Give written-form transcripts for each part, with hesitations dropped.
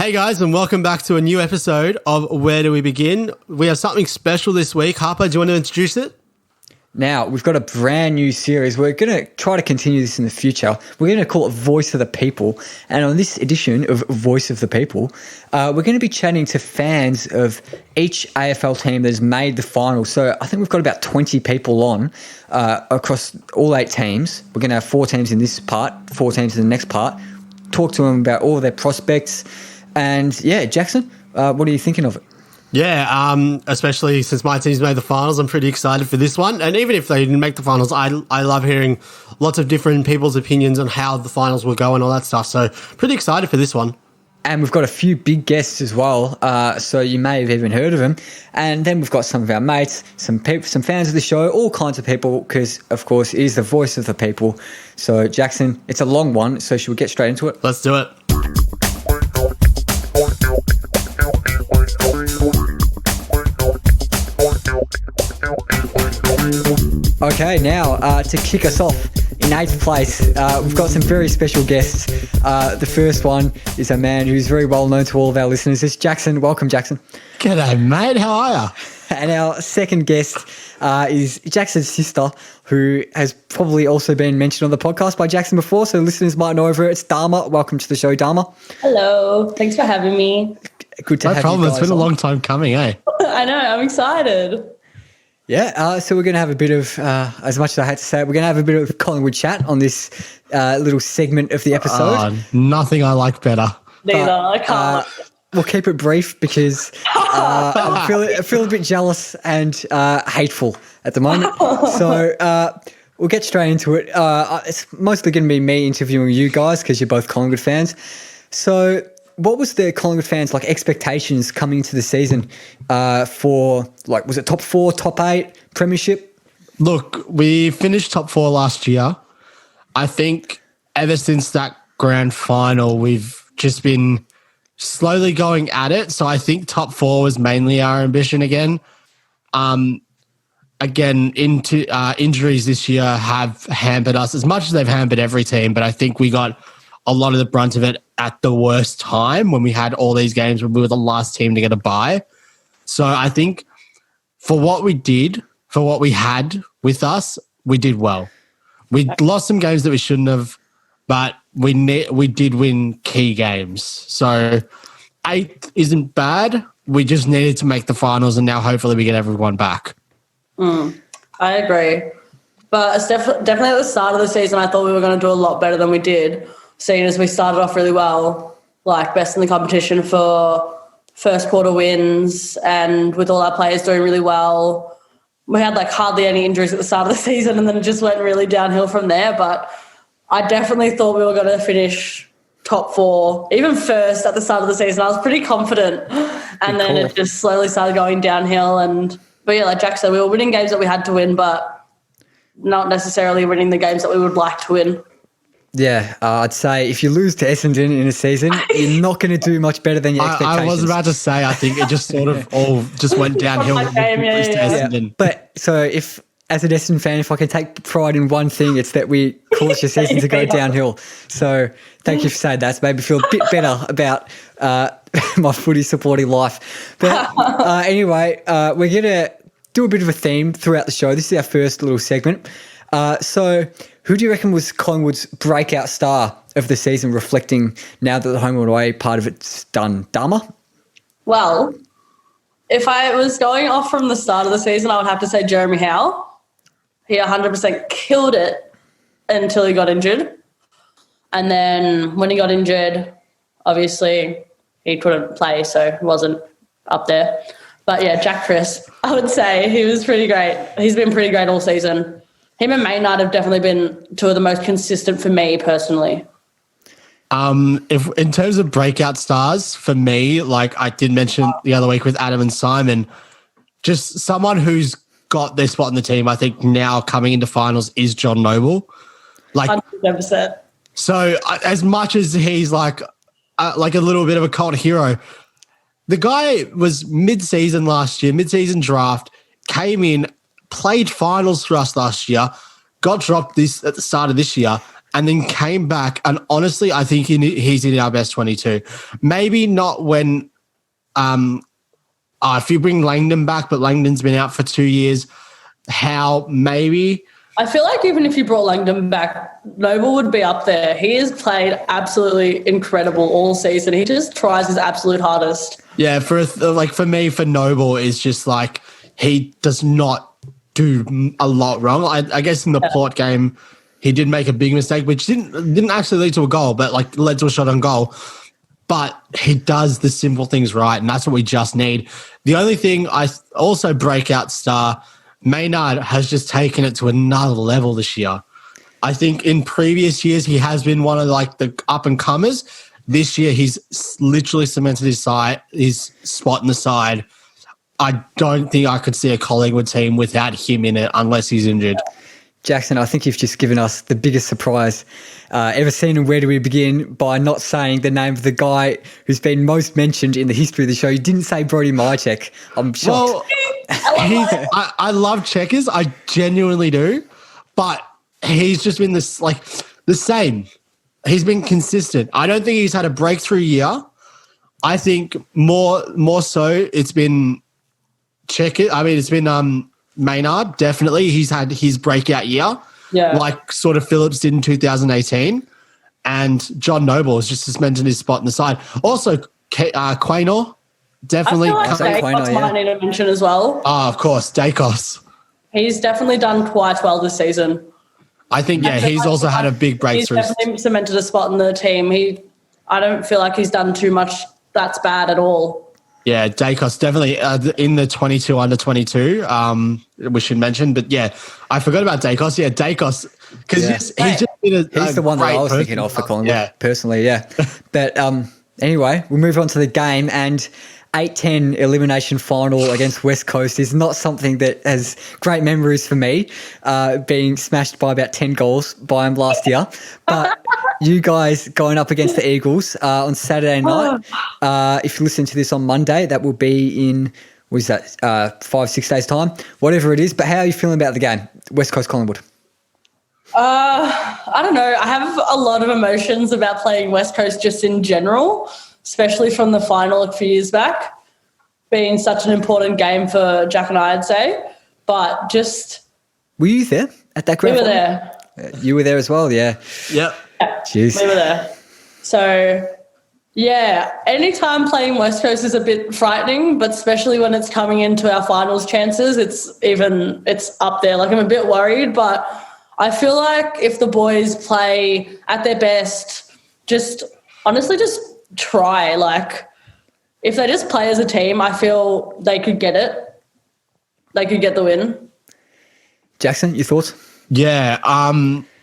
Hey guys, and welcome back to a new episode of Where Do We Begin? We have something special this week. Harper, do you want to introduce it? Now, we've got a brand new series. We're going to try to continue this in the future. We're going to call it Voice of the People. And on this edition of Voice of the People, we're going to be chatting to fans of each AFL team that has made the final. So I think we've got about 20 people on across all 8 teams. We're going to have 4 teams in this part, 4 teams in the next part. Talk to them about all their prospects. And yeah, Jackson, what are you thinking of it? Yeah, especially since my team's made the finals, I'm pretty excited for this one. And even if they didn't make the finals, I love hearing lots of different people's opinions on how the finals will go and all that stuff. So pretty excited for this one. And we've got a few big guests as well, so you may have even heard of them. And then we've got some of our mates, some people, some fans of the show, all kinds of people, because, of course, it is the voice of the people. So, Jackson, it's a long one, so should we get straight into it? Let's do it. Okay, now to kick us off in 8th place, we've got some very special guests. The first one is a man who's very well known to all of our listeners. It's Jackson. Welcome, Jackson. G'day, mate. How are you? And our second guest is Jackson's sister, who has probably also been mentioned on the podcast by Jackson before, so listeners might know her. It's Dharma. Welcome to the show, Dharma. Hello. Thanks for having me. Good to have problem. you guys It's been on. a long time coming, eh? I know. I'm excited. Yeah, so we're going to have a bit of, as much as I hate to say it, we're going to have a bit of Collingwood chat on this little segment of the episode. Nothing I like better. Neither. I can't. We'll keep it brief because I feel a bit jealous and hateful at the moment. So we'll get straight into it. It's mostly going to be me interviewing you guys because you're both Collingwood fans. So what was the Collingwood fans' expectations coming into the season for, was it top 4, top 8, Premiership? Look, we finished top 4 last year. I think ever since that grand final, we've just been slowly going at it. So I think top 4 was mainly our ambition again. Injuries this year have hampered us as much as they've hampered every team, but I think we got a lot of the brunt of it at the worst time when we had all these games when we were the last team to get a bye. So I think for what we did, for what we had with us, we did well. We lost some games that we shouldn't have, but we did win key games. So 8th isn't bad. We just needed to make the finals, and now hopefully we get everyone back. I agree. But it's definitely at the start of the season, I thought we were going to do a lot better than we did, seeing as we started off really well, best in the competition for first quarter wins, and with all our players doing really well. We had hardly any injuries at the start of the season, and then it just went really downhill from there. But I definitely thought we were going to finish top 4, even first at the start of the season. I was pretty confident, and then it just slowly started going downhill. But yeah, like Jack said, we were winning games that we had to win, but not necessarily winning the games that we would like to win. Yeah, I'd say if you lose to Essendon in a season, you're not going to do much better than your expectations. I was about to say, I think it just sort of all just went downhill. But so if, as an Essendon fan, if I can take pride in one thing, it's that we caused your season to go downhill. So thank you for saying that. It's made me feel a bit better about my footy supporting life. But anyway, we're going to do a bit of a theme throughout the show. This is our first little segment. So who do you reckon was Collingwood's breakout star of the season, reflecting now that the home and away part of it's done? Dharma? Well, if I was going off from the start of the season, I would have to say Jeremy Howe. He 100% killed it until he got injured. And then when he got injured, obviously he couldn't play, so he wasn't up there. But yeah, Jack Crisp, I would say he was pretty great. He's been pretty great all season. Him and Maynard have definitely been 2 of the most consistent for me personally. If in terms of breakout stars, for me, I did mention the other week with Adam and Simon, just someone who's got their spot in the team, I think now coming into finals is John Noble. 100%. So as much as he's a little bit of a cult hero, the guy was mid-season last year, mid-season draft, came in, played finals for us last year, got dropped at the start of this year, and then came back. And honestly, I think he's in our best 22. Maybe not when if you bring Langdon back, but Langdon's been out for 2 years. How maybe? I feel like even if you brought Langdon back, Noble would be up there. He has played absolutely incredible all season. He just tries his absolute hardest. Yeah, for me, for Noble, is just like he does not do a lot wrong. I guess in the Port game, he did make a big mistake, which didn't actually lead to a goal, but like led to a shot on goal. But he does the simple things right, and that's what we just need. The only thing breakout star, Maynard has just taken it to another level this year. I think in previous years he has been one of like the up and comers. This year he's literally cemented his spot in the side. I don't think I could see a Collingwood team without him in it unless he's injured. Jackson, I think you've just given us the biggest surprise ever seen, and where do we begin by not saying the name of the guy who's been most mentioned in the history of the show? You didn't say Brody Mychek. I'm shocked. Well, I love checkers. I genuinely do. But he's just been the same. He's been consistent. I don't think he's had a breakthrough year. I think more so it's been checkers. I mean, it's been Maynard, definitely. He's had his breakout year. Yeah. Like sort of Phillips did in 2018. And John Noble has just cemented his spot in the side. Also, Quaynor. Definitely. I feel like Dacos might need a mention as well. Oh, of course, Dacos. He's definitely done quite well this season. I think, he's also had a big breakthrough. He's definitely cemented a spot in the team. I don't feel like he's done too much that's bad at all. Yeah, Dacos definitely in the 22 under 22. We should mention, but yeah, I forgot about Dacos. Yeah, Dacos because he's just been he's the one that I was thinking of for Collingwood personally. Yeah, but anyway, we'll move on to the game, and 8-10 elimination final against West Coast is not something that has great memories for me, being smashed by about 10 goals by him last year. But you guys going up against the Eagles on Saturday night. If you listen to this on Monday, that will be in, 5-6 days' time, whatever it is. But how are you feeling about the game, West Coast Collingwood? I don't know. I have a lot of emotions about playing West Coast just in general, especially from the final a few years back, being such an important game for Jack and I, I'd say. But just... Were you there at that grand final? We were there. You were there as well, yeah. Yep. Jeez. We were there. So, yeah, anytime playing West Coast is a bit frightening, but especially when it's coming into our finals chances, it's up there. Like, I'm a bit worried, but I feel like if the boys play at their best, just try. Like, if they just play as a team, I feel they could get it. They could get the win. Jackson, your thoughts? Yeah,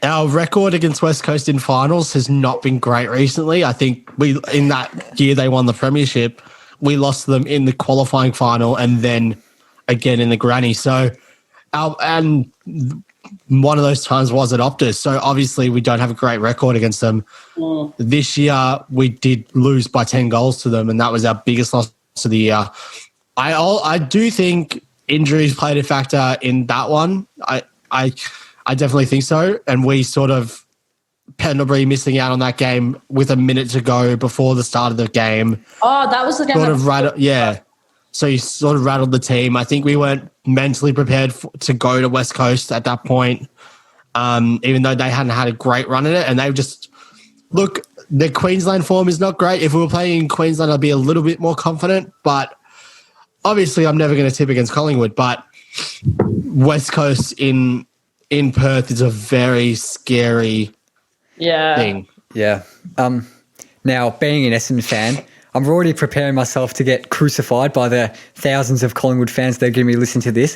our record against West Coast in finals has not been great recently. I think in that year they won the Premiership, we lost them in the qualifying final and then again in the granny. So, and one of those times was at Optus. So obviously we don't have a great record against them. This year we did lose by 10 goals to them, and that was our biggest loss of the year. I do think injuries played a factor in that one. I definitely think so. And we sort of, Pendlebury missing out on that game with a minute to go before the start of the game. Oh, that was the game. So you sort of rattled the team. I think we weren't mentally prepared to go to West Coast at that point, even though they hadn't had a great run at it. And they just, look, the Queensland form is not great. If we were playing in Queensland, I'd be a little bit more confident. But obviously I'm never going to tip against Collingwood. But West Coast in Perth is a very scary thing. Yeah. Now, being an Essendon fan, I'm already preparing myself to get crucified by the thousands of Collingwood fans that are going to be listening to this.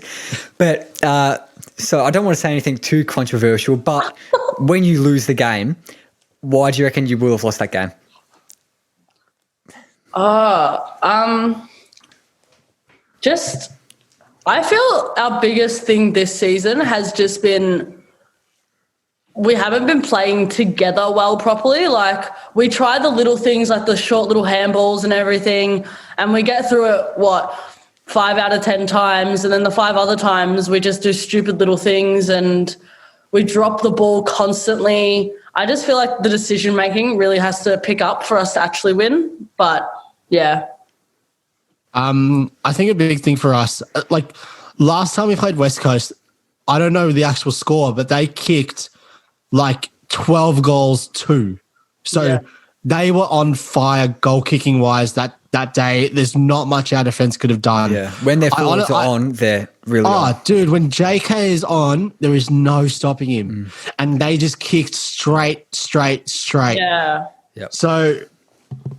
But so I don't want to say anything too controversial, but when you lose the game, why do you reckon you will have lost that game? I feel our biggest thing this season has just been we haven't been playing together well properly. Like, we try the little things like the short little handballs and everything, and we get through it, 5 out of 10 times, and then the 5 other times we just do stupid little things and We drop the ball constantly. I just feel like the decision-making really has to pick up for us to actually win. But, yeah. I think a big thing for us, like last time we played West Coast, I don't know the actual score, but they kicked like 12 goals too. So they were on fire goal kicking wise that day. There's not much our defense could have done. Yeah, when their forwards are on, they're really on. Dude, when JK is on, there is no stopping him. And they just kicked straight. Yeah. Yep. So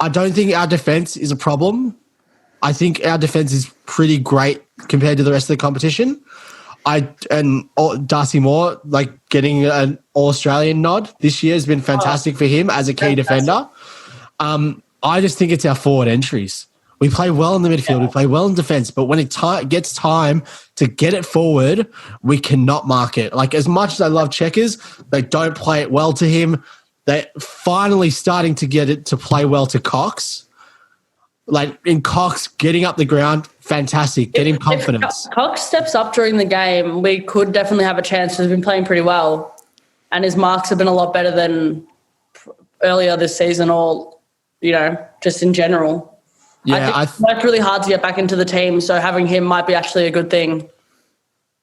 I don't think our defense is a problem. I think our defense is pretty great compared to the rest of the competition. Darcy Moore, like getting an All-Australian nod this year has been fantastic for him as a key defender. I just think it's our forward entries. We play well in the midfield. We play well in defense, but when it gets time to get it forward, we cannot mark it. Like as much as I love Checkers, they don't play it well to him. They're finally starting to get it to play well to Cox. Like in Cox, getting up the ground, fantastic. Getting confidence. If Cox steps up during the game, we could definitely have a chance. He's been playing pretty well, and his marks have been a lot better than earlier this season, or just in general. Yeah, I think worked really hard to get back into the team, so having him might be actually a good thing.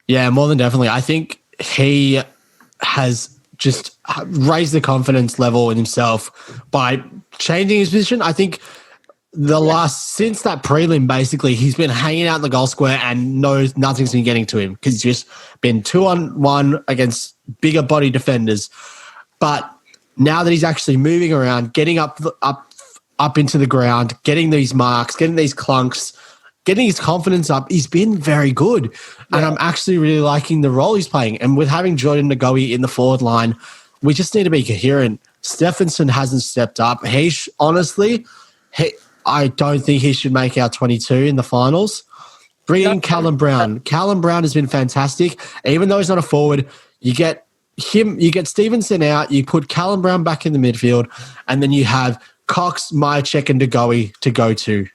Yeah, more than definitely. I think he has just raised the confidence level in himself by changing his position. I think since that prelim, basically, he's been hanging out in the goal square and knows nothing's been getting to him because he's just been 2-on-1 against bigger body defenders. But now that he's actually moving around, getting up into the ground, getting these marks, getting these clunks, getting his confidence up, he's been very good. Yeah. And I'm actually really liking the role he's playing. And with having Jordan Ngowi in the forward line, we just need to be coherent. Stephenson hasn't stepped up. I don't think he should make our 22 in the finals. Bring in Callum Brown. Callum Brown has been fantastic. Even though he's not a forward, you get Stevenson out, you put Callum Brown back in the midfield, and then you have Cox, Myercheck, and Degoe to go to.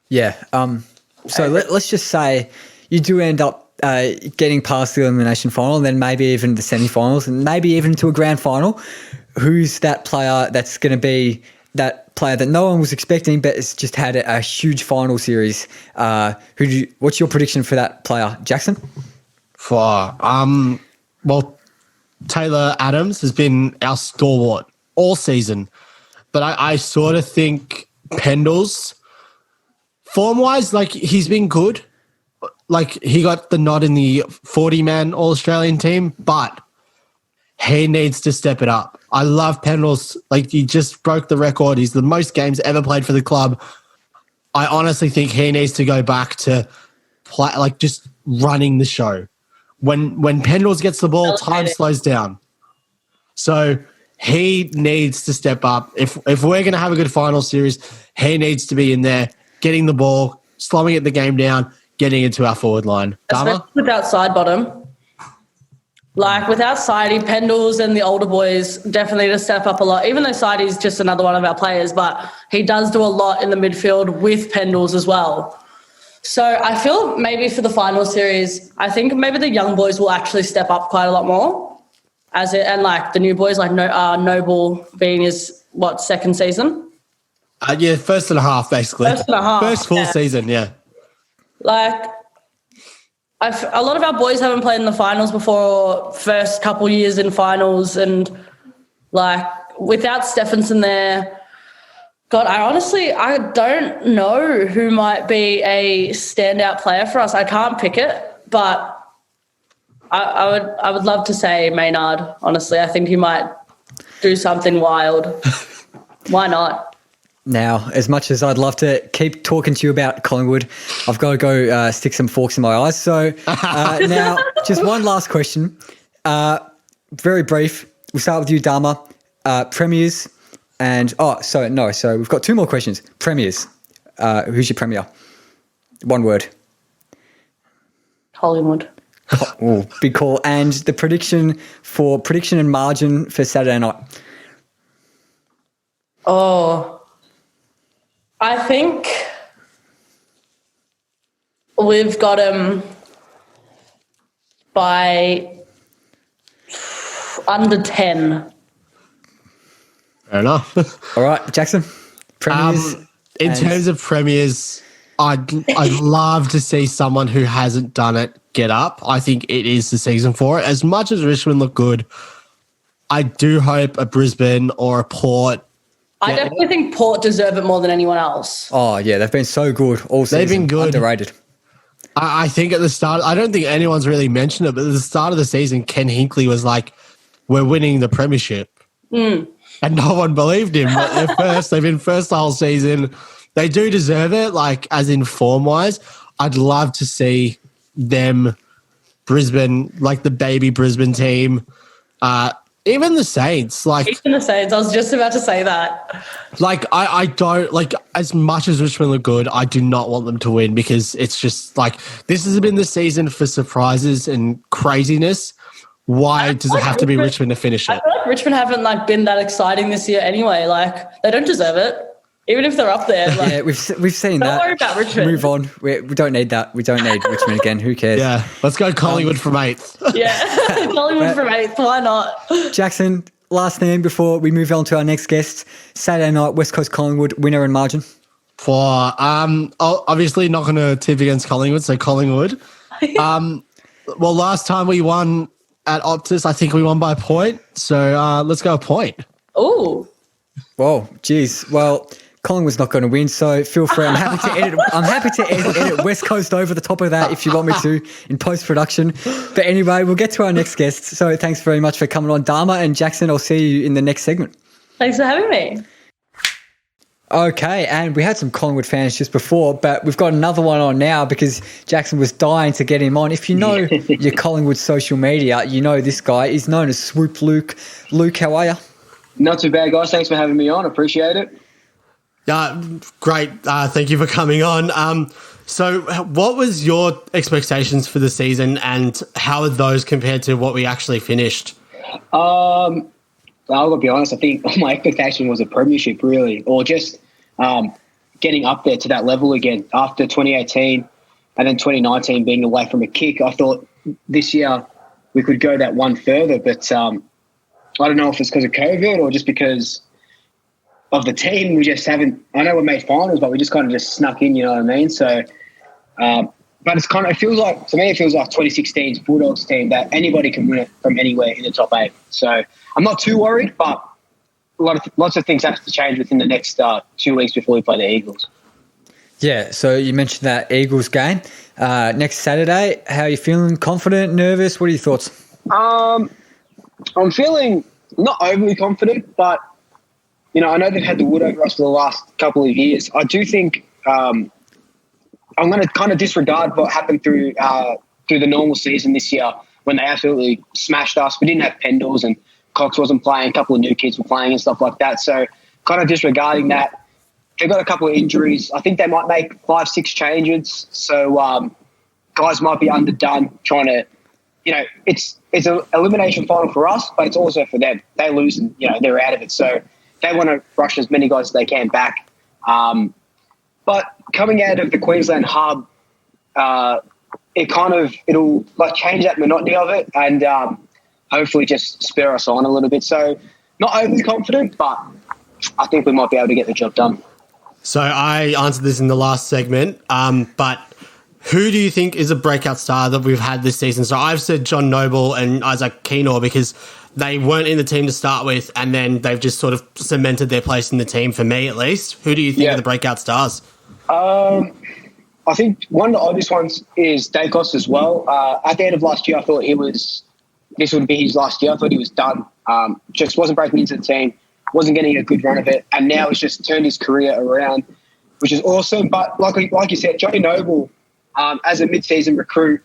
Yeah. So let's just say you do end up getting past the elimination final, and then maybe even the semi-finals, and maybe even to a grand final. Who's that player that's going to be that player that no one was expecting, but it's just had a huge final series? What's your prediction for that player, Jackson? Well, Taylor Adams has been our stalwart all season, but I sort of think Pendles, form-wise, like he's been good. Like he got the nod in the 40-man All-Australian team, but he needs to step it up. I love Pendles. Like he just broke the record. He's the most games ever played for the club. I honestly think he needs to go back to play, like just running the show. When Pendles gets the ball, time slows down. So he needs to step up. If we're going to have a good final series, he needs to be in there, getting the ball, slowing the game down, getting into our forward line. Especially without side bottom. Like without Sidey, Pendles and the older boys definitely to step up a lot, even though Sidey's just another one of our players, but he does do a lot in the midfield with Pendles as well. So I feel maybe for the final series, I think maybe the young boys will actually step up quite a lot more. And like the new boys, like Noble being his, second season? First and a half, basically. First and a half. First full season, yeah. Like, a lot of our boys haven't played in the finals before, first couple years in finals, and like without Stephenson there, God, I don't know who might be a standout player for us. I can't pick it, but I would love to say Maynard. Honestly, I think he might do something wild. Why not? Now, as much as I'd love to keep talking to you about Collingwood, I've got to go stick some forks in my eyes. So now, just one last question. Very brief. We'll start with you, Dharma. Premiers and... So we've got two more questions. Premiers. Who's your premier? One word. Collingwood. Oh, big call. And the prediction and margin for Saturday night. Oh... I think we've got him by under 10. Fair enough. All right, Jackson. Premiers. In terms of premiers, I'd love to see someone who hasn't done it get up. I think it is the season for it. As much as Richmond look good, I do hope a Brisbane or a Port. I definitely think Port deserve it more than anyone else. Oh, yeah, they've been so good all season. They've been good. Underrated. I think at the start, I don't think anyone's really mentioned it, but at the start of the season, Ken Hinkley was like, we're winning the Premiership. And no one believed him. But they're first. They've been first the whole season. They do deserve it, like as in form-wise. I'd love to see them, Brisbane, like the baby Brisbane team, even the Saints. Even the Saints. I was just about to say that. I don't, as much as Richmond look good, I do not want them to win because it's just this has been the season for surprises and craziness. Why does it have to be Richmond to finish it? I feel like Richmond haven't been that exciting this year anyway. They don't deserve it. Even if they're up there. Yeah, we've seen that. Don't worry about Richmond. Move on. We don't need that. We don't need Richmond again. Who cares? Yeah, let's go Collingwood from 8th. Yeah, Collingwood from 8th. Why not? Jackson, last thing before we move on to our next guest. Saturday night, West Coast Collingwood, winner and margin. For obviously not going to tip against Collingwood, so Collingwood. Well, last time we won at Optus, I think we won by a point. So let's go a point. Ooh. Whoa, geez. Well, Collingwood's not going to win, so feel free. I'm happy to edit. I'm happy to edit West Coast over the top of that if you want me to in post-production. But anyway, we'll get to our next guest. So thanks very much for coming on, Dharma and Jackson. I'll see you in the next segment. Thanks for having me. Okay, and we had some Collingwood fans just before, but we've got another one on now because Jackson was dying to get him on. If you know your Collingwood social media, you know this guy. He's known as Swoop Luke. Luke, how are you? Not too bad, guys. Thanks for having me on. Appreciate it. Great. Thank you for coming on. So what was your expectations for the season and how are those compared to what we actually finished? I'll be honest. I think my expectation was a premiership, really, or just getting up there to that level again after 2018 and then 2019 being away from a kick. I thought this year we could go that one further, but I don't know if it's because of COVID or just because of the team. We just haven't. I know we made finals, but we just kind of just snuck in. You know what I mean? So, but it's it feels like, to me, it feels like 2016's Bulldogs team that anybody can win it from anywhere in the top 8. So I'm not too worried, but lots of things have to change within the next 2 weeks before we play the Eagles. Yeah, so you mentioned that Eagles game next Saturday. How are you feeling? Confident, nervous? What are your thoughts? I'm feeling not overly confident, but I know they've had the wood over us for the last couple of years. I do think I'm going to kind of disregard what happened through the normal season this year when they absolutely smashed us. We didn't have Pendles and Cox wasn't playing. A couple of new kids were playing and stuff like that. So kind of disregarding that. They've got a couple of injuries. I think they might make 5-6 changes. So guys might be underdone trying to, it's an elimination final for us, but it's also for them. They lose and, they're out of it. So they want to rush as many guys as they can back. But coming out of the Queensland hub, it'll change that monotony of it and hopefully just spur us on a little bit. So not overly confident, but I think we might be able to get the job done. So I answered this in the last segment, but who do you think is a breakout star that we've had this season? So I've said John Noble and Isaac Keenor because they weren't in the team to start with and then they've just sort of cemented their place in the team, for me at least. Who do you think are the breakout stars? I think one of the obvious ones is Dacos as well. At the end of last year, I thought this would be his last year. I thought he was done. Just wasn't breaking into the team, wasn't getting a good run of it, and now he's just turned his career around, which is awesome. But like you said, Johnny Noble, as a mid-season recruit,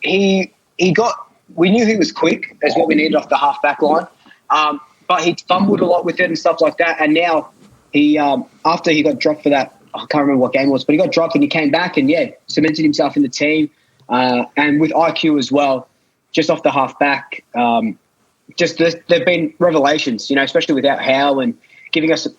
we knew he was quick as what we needed off the half-back line, but he fumbled a lot with it and stuff like that. And now he, after he got dropped for that, I can't remember what game it was, but he got dropped and he came back and, cemented himself in the team. And with IQ as well, just off the half-back, they've been revelations, especially without Howe and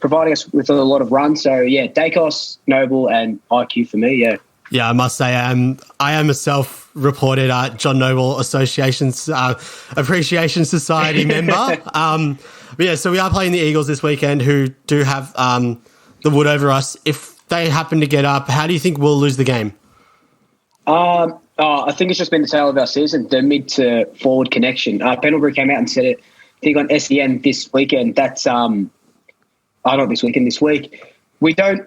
providing us with a lot of runs. So, Dacos, Noble and IQ for me, Yeah, I must say I am myself reported John Noble Association's Appreciation Society member. But yeah, so we are playing the Eagles this weekend, who do have the wood over us. If they happen to get up, how do you think we'll lose the game? I think it's just been the tale of our season, the mid to forward connection. Pendlebury came out and said it, I think on SEN this weekend. That's not this weekend, this week. We don't,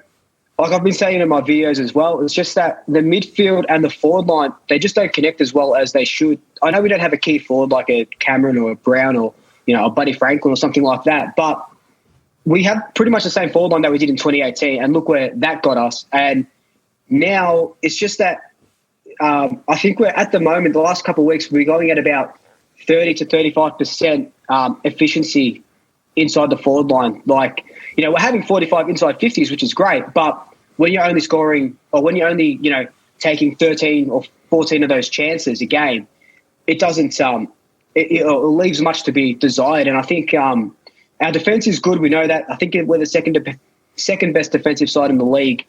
like I've been saying in my videos as well, it's just that the midfield and the forward line, they just don't connect as well as they should. I know we don't have a key forward like a Cameron or a Brown or, a Buddy Franklin or something like that, but we have pretty much the same forward line that we did in 2018, and look where that got us. And now it's just that I think we're at the moment, the last couple of weeks, we're going at about 30 to 35% efficiency inside the forward line. Like, we're having 45 inside 50s, which is great, but when you're only scoring, or when you're only, taking 13 or 14 of those chances a game, it doesn't, it leaves much to be desired. And I think our defence is good. We know that. I think we're the second best defensive side in the league.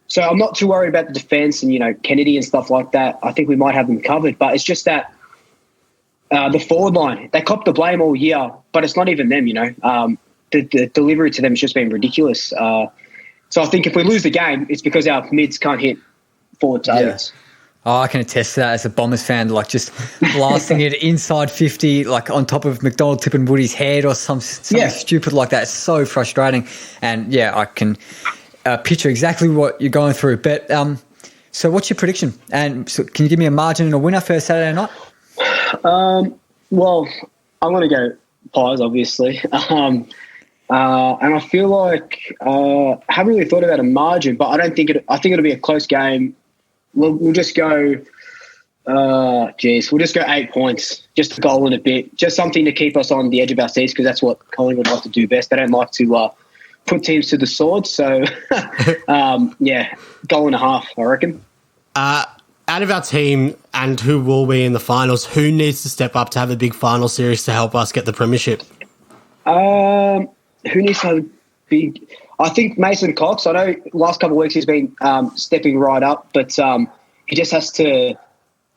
So I'm not too worried about the defence and, Kennedy and stuff like that. I think we might have them covered, but it's just that the forward line, they cop the blame all year, but it's not even them, the delivery to them has just been ridiculous. So I think if we lose the game, it's because our mids can't hit forward targets. Yeah. Oh, I can attest to that as a Bombers fan, like just blasting it inside 50, like on top of McDonald tipping Woody's head or something stupid like that. It's so frustrating. And, I can picture exactly what you're going through. But so what's your prediction? And so can you give me a margin and a winner for Saturday night? Well, I'm going to go Pies, obviously. And I feel like I haven't really thought about a margin, but I think it'll be a close game. We'll just go, we'll just go 8 points, just a goal and a bit, just something to keep us on the edge of our seats, because that's what Collingwood like to do best. They don't like to put teams to the sword. So, goal and a half, I reckon. Out of our team and who will be in the finals, who needs to step up to have a big final series to help us get the premiership? Who needs to have a big... I think Mason Cox. I know last couple of weeks he's been stepping right up, but he just has to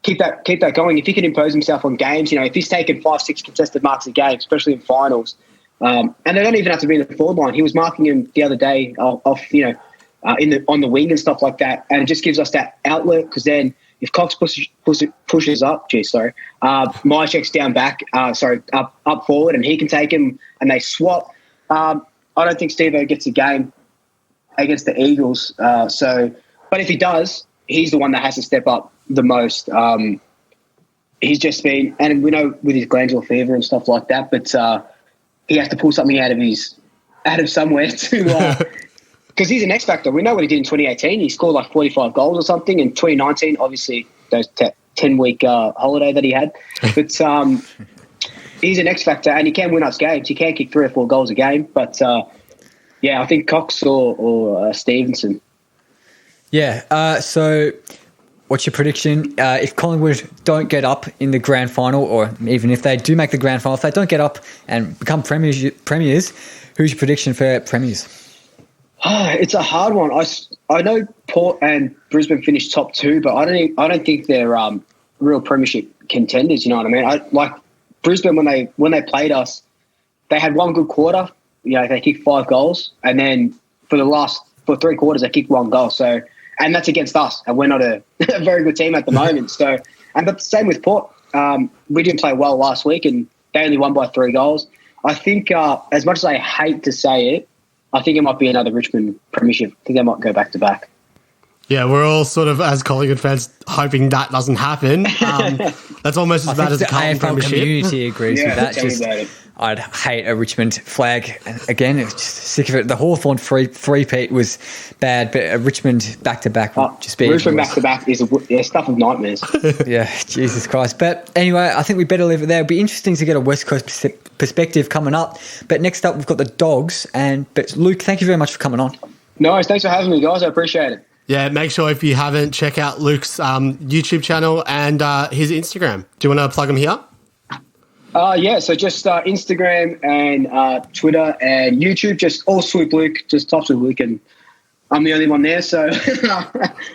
keep that going. If he can impose himself on games, if he's taken 5-6 contested marks a game, especially in finals, and they don't even have to be in the forward line. He was marking him the other day off, on the wing and stuff like that, and it just gives us that outlet. Because then if Cox pushes up, Mychek's down back, up forward, and he can take him, and they swap. I don't think Steve-O gets a game against the Eagles. But if he does, he's the one that has to step up the most. He's just been, and we know with his glandular fever and stuff like that, but he has to pull something out of somewhere to, because he's an X factor. We know what he did in 2018. He scored like 45 goals or something. In 2019, obviously, those 10-week holiday that he had. But he's an X factor, and he can win us games. He can kick 3 or 4 goals a game. But, I think Cox or Stevenson. Yeah, so what's your prediction? If Collingwood don't get up in the grand final, or even if they do make the grand final, if they don't get up and become premiers, who's your prediction for premiers? It's a hard one. I know Port and Brisbane finished top 2, but I don't think they're real premiership contenders. You know what I mean? Like Brisbane, when they played us, they had one good quarter. They kicked 5 goals, and then for 3 quarters they kicked 1 goal. So, and that's against us, and we're not a very good team at the moment. So, but the same with Port. We didn't play well last week, and they only won by 3 goals. I think, as much as I hate to say it, I think it might be another Richmond premiership. I think they might go back to back. Yeah, we're all sort of, as Collingwood fans, hoping that doesn't happen. That's almost as bad as the Carlton AFL premiership. community agrees with that. I'd hate a Richmond flag. And again, it's just sick of it. The Hawthorn three-peat was bad, but a Richmond back-to-back would just be... Richmond back-to-back is stuff of nightmares. Yeah, Jesus Christ. But anyway, I think we better leave it there. It'll be interesting to get a West Coast perspective coming up. But next up, we've got the Dogs. But Luke, thank you very much for coming on. No worries. Thanks for having me, guys. I appreciate it. Yeah, make sure if you haven't, check out Luke's YouTube channel and his Instagram. Do you want to plug him here? So just Instagram and Twitter and YouTube, just all Swoop Luke, just Top Swoop Luke, and I'm the only one there, so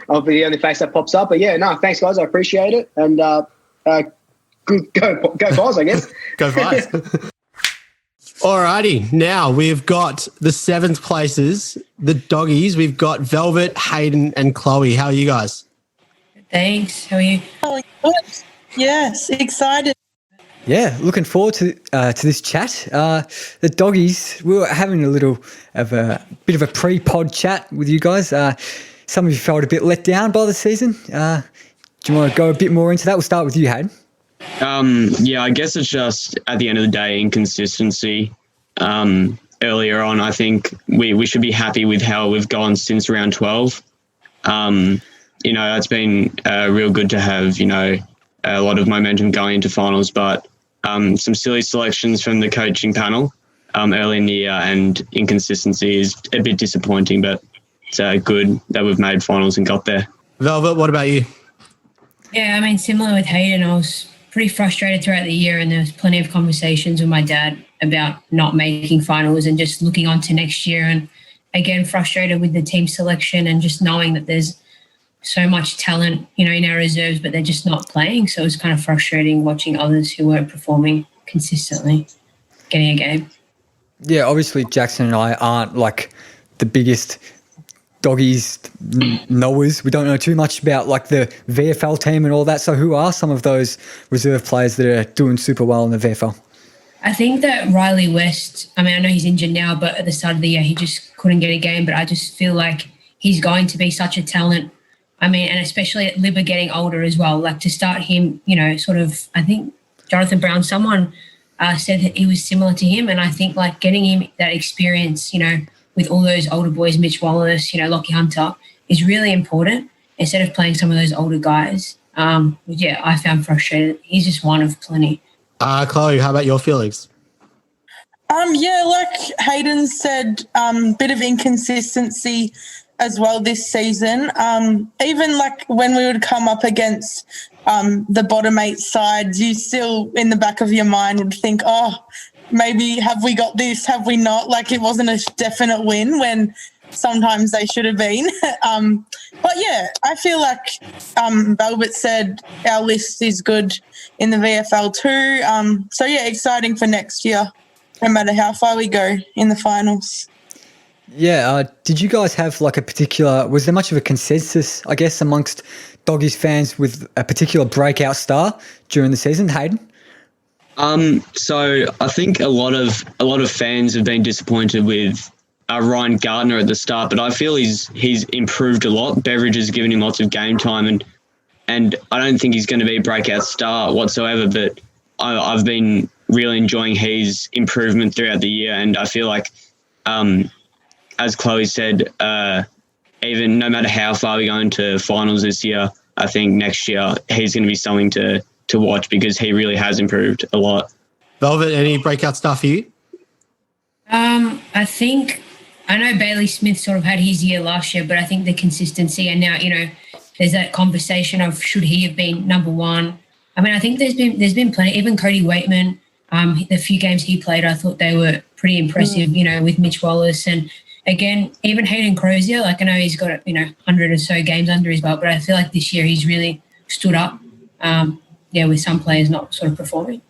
I'll be the only face that pops up. But yeah, no, thanks guys, I appreciate it, and go Pies, I guess. Go Pies. Alrighty, now we've got the 7th places, the Doggies. We've got Velvet, Hayden, and Chloe. How are you guys? Thanks. How are you? Oh, good. Yes, excited. Yeah, looking forward to this chat. The Doggies, we were having a bit of a pre-pod chat with you guys. Some of you felt a bit let down by the season. Do you want to go a bit more into that? We'll start with you, Hayden. Yeah, I guess it's just at the end of the day, inconsistency. Earlier on, I think we should be happy with how we've gone since round 12. It's been real good to have, a lot of momentum going into finals, but some silly selections from the coaching panel early in the year and inconsistency is a bit disappointing, but it's good that we've made finals and got there. Velvet, what about you? Yeah, I mean, similar with Hayden, I was pretty frustrated throughout the year, and there was plenty of conversations with my dad about not making finals and just looking on to next year, and again frustrated with the team selection and just knowing that there's so much talent, in our reserves, but they're just not playing. So it was kind of frustrating watching others who weren't performing consistently getting a game. Yeah, obviously Jackson and I aren't like the biggest Doggies knowers. We don't know too much about like the VFL team and all that. So who are some of those reserve players that are doing super well in the VFL? I think that Riley West, I know he's injured now, but at the start of the year, he just couldn't get a game. But I just feel like he's going to be such a talent. And especially at Libba getting older as well, like to start him, I think Jonathan Brown, someone said that he was similar to him. And I think like getting him that experience, with all those older boys, Mitch Wallace, Lockie Hunter, is really important instead of playing some of those older guys. I found frustrated. He's just one of plenty. Chloe, how about your feelings? Like Hayden said, bit of inconsistency as well this season. Even like when we would come up against the bottom 8 sides, you still in the back of your mind would think, maybe have we got this, have we not? Like it wasn't a definite win when sometimes they should have been. But yeah, I feel like Velvet said our list is good in the VFL too. So yeah, exciting for next year, no matter how far we go in the finals. Yeah, did you guys have like was there much of a consensus, I guess, amongst Doggies fans with a particular breakout star during the season, Hayden? So I think a lot of fans have been disappointed with Ryan Gardner at the start, but I feel he's improved a lot. Beveridge has given him lots of game time, and I don't think he's going to be a breakout star whatsoever, but I've been really enjoying his improvement throughout the year, and I feel like, as Chloe said, even no matter how far we go into finals this year, I think next year he's going to be something to watch because he really has improved a lot. Velvet, any breakout stuff for you? I know Bailey Smith sort of had his year last year, but I think the consistency and now, there's that conversation of should he have been number one. I think there's been plenty, even Cody Waitman, the few games he played, I thought they were pretty impressive, with Mitch Wallace. And again, even Hayden Crozier, like I know he's got, 100 or so games under his belt, but I feel like this year he's really stood up, with some players not sort of performing.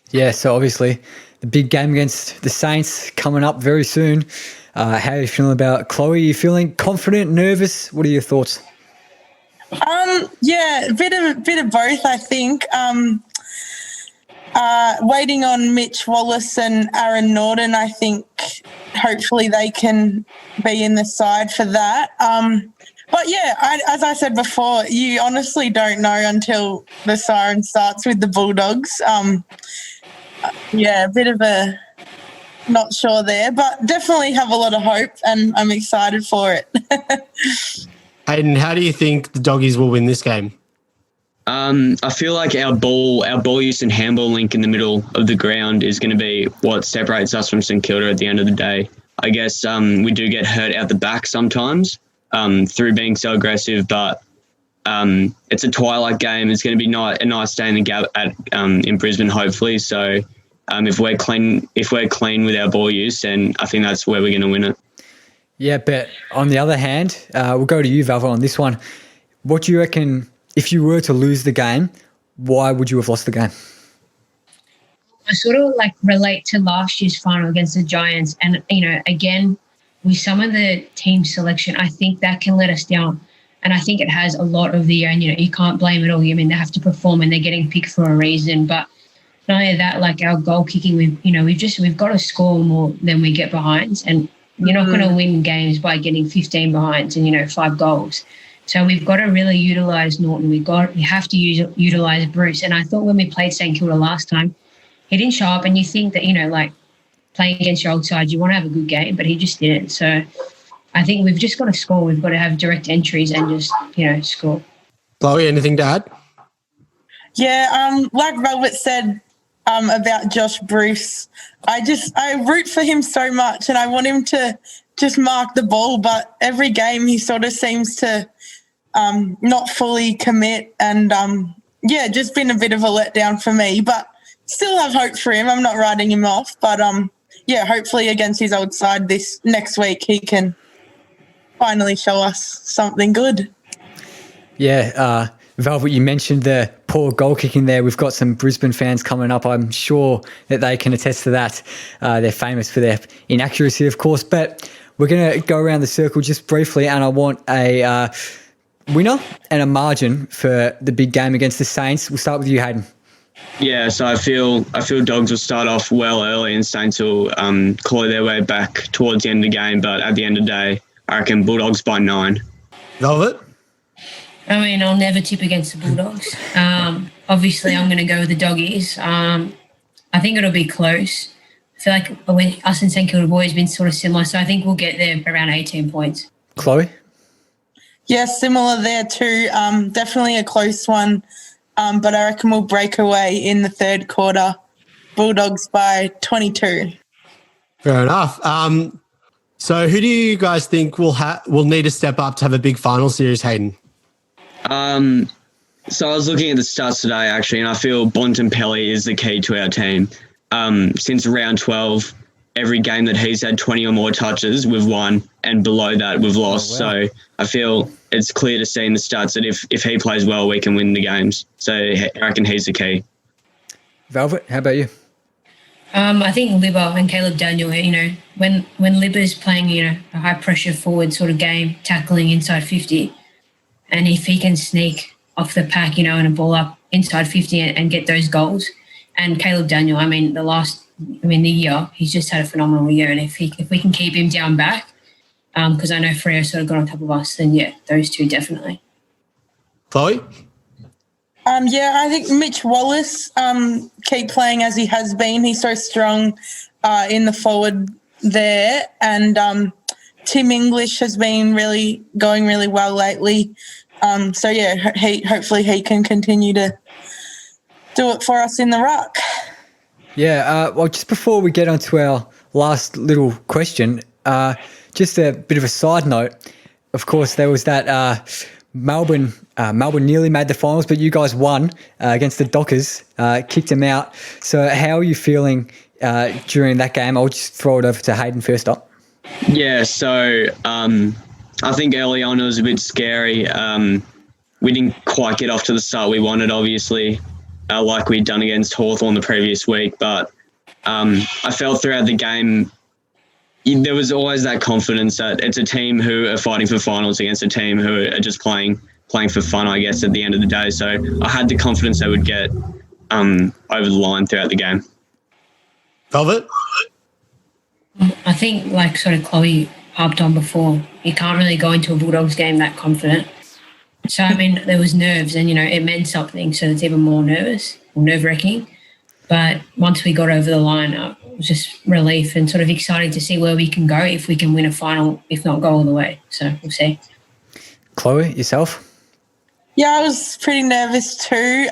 Yeah, so obviously the big game against the Saints coming up very soon. How are you feeling about it? Chloe? Are you feeling confident, nervous? What are your thoughts? A bit of both, I think. Waiting on Mitch Wallace and Aaron Norton, I think hopefully they can be in the side for that. But yeah, as I said before, you honestly don't know until the siren starts with the Bulldogs. A bit of a not sure there, but definitely have a lot of hope and I'm excited for it. Hayden, how do you think the Doggies will win this game? I feel like our ball use and handball link in the middle of the ground is going to be what separates us from St Kilda at the end of the day. I guess we do get hurt out the back sometimes through being so aggressive, but it's a twilight game. It's going to be a nice day in the gap in Brisbane, hopefully. So if we're clean with our ball use, then I think that's where we're going to win it. Yeah, but on the other hand, we'll go to you, Valvo, on this one. What do you reckon, if you were to lose the game, why would you have lost the game? I sort of like relate to last year's final against the Giants. And, again, with some of the team selection, I think that can let us down. And I think it has a lot of the year. And, you can't blame it all. I mean, they have to perform and they're getting picked for a reason. But not only that, like our goal kicking, we've got to score more than we get behinds. And you're not going to win games by getting 15 behinds and, 5 goals. So we've got to really utilise Norton. We have to utilise Bruce. And I thought when we played St Kilda last time, he didn't show up, and you think that, like playing against your old side, you want to have a good game, but he just didn't. So I think we've just got to score. We've got to have direct entries and just, score. Chloe, anything to add? Yeah, like Robert said about Josh Bruce, I root for him so much and I want him to just mark the ball, but every game he sort of seems to not fully commit and, just been a bit of a letdown for me, but still have hope for him. I'm not writing him off, but hopefully against his old side this next week he can finally show us something good. Yeah, Velvet, you mentioned the poor goal kicking there. We've got some Brisbane fans coming up. I'm sure that they can attest to that. They're famous for their inaccuracy, of course, but we're going to go around the circle just briefly, and I want a winner and a margin for the big game against the Saints. We'll start with you, Hayden. Yeah, so I feel Dogs will start off well early and Saints will claw their way back towards the end of the game. But at the end of the day, I reckon Bulldogs by 9. Velvet? I mean, I'll never tip against the Bulldogs. Obviously, I'm going to go with the Doggies. I think it'll be close. I feel like us and St Kilda boys have been sort of similar, so I think we'll get there around 18 points. Chloe? Yeah, similar there too. Definitely a close one. But I reckon we'll break away in the third quarter. Bulldogs by 22. Fair enough. So who do you guys think will need to step up to have a big final series, Hayden? So I was looking at the stats today, actually, and I feel Bontempelli is the key to our team. Since round 12, every game that he's had 20 or more touches, we've won, and below that, we've lost. Oh, wow. So I feel it's clear to see in the stats that if he plays well, we can win the games. So I reckon he's the key. Velvet, how about you? I think Libba and Caleb Daniel, when Libba's playing, a high-pressure forward sort of game, tackling inside 50, and if he can sneak off the pack, and a ball up inside 50 and get those goals, and Caleb Daniel, the year, he's just had a phenomenal year, and if we can keep him down back, because I know Freo sort of got on top of us, then yeah, those two definitely. Chloe? I think Mitch Wallace keep playing as he has been. He's so strong in the forward there, and Tim English has been going really well lately. Hopefully he can continue to do it for us in the ruck. Yeah, well, just before we get on to our last little question, just a bit of a side note. Of course, there was that Melbourne nearly made the finals, but you guys won against the Dockers, kicked them out. So how are you feeling during that game? I'll just throw it over to Hayden first up. Yeah, so I think early on it was a bit scary. We didn't quite get off to the start we wanted, obviously, like we'd done against Hawthorn the previous week. But I felt throughout the game there was always that confidence that it's a team who are fighting for finals against a team who are just playing for fun, I guess, at the end of the day. So I had the confidence they would get over the line throughout the game. Velvet? I think, like sort of Chloe harped on before, you can't really go into a Bulldogs game that confident. So, there was nerves and, it meant something, so it's even more nerve-wracking. But once we got over the line, it was just relief and sort of exciting to see where we can go if we can win a final, if not go all the way. So we'll see. Chloe, yourself? Yeah, I was pretty nervous too.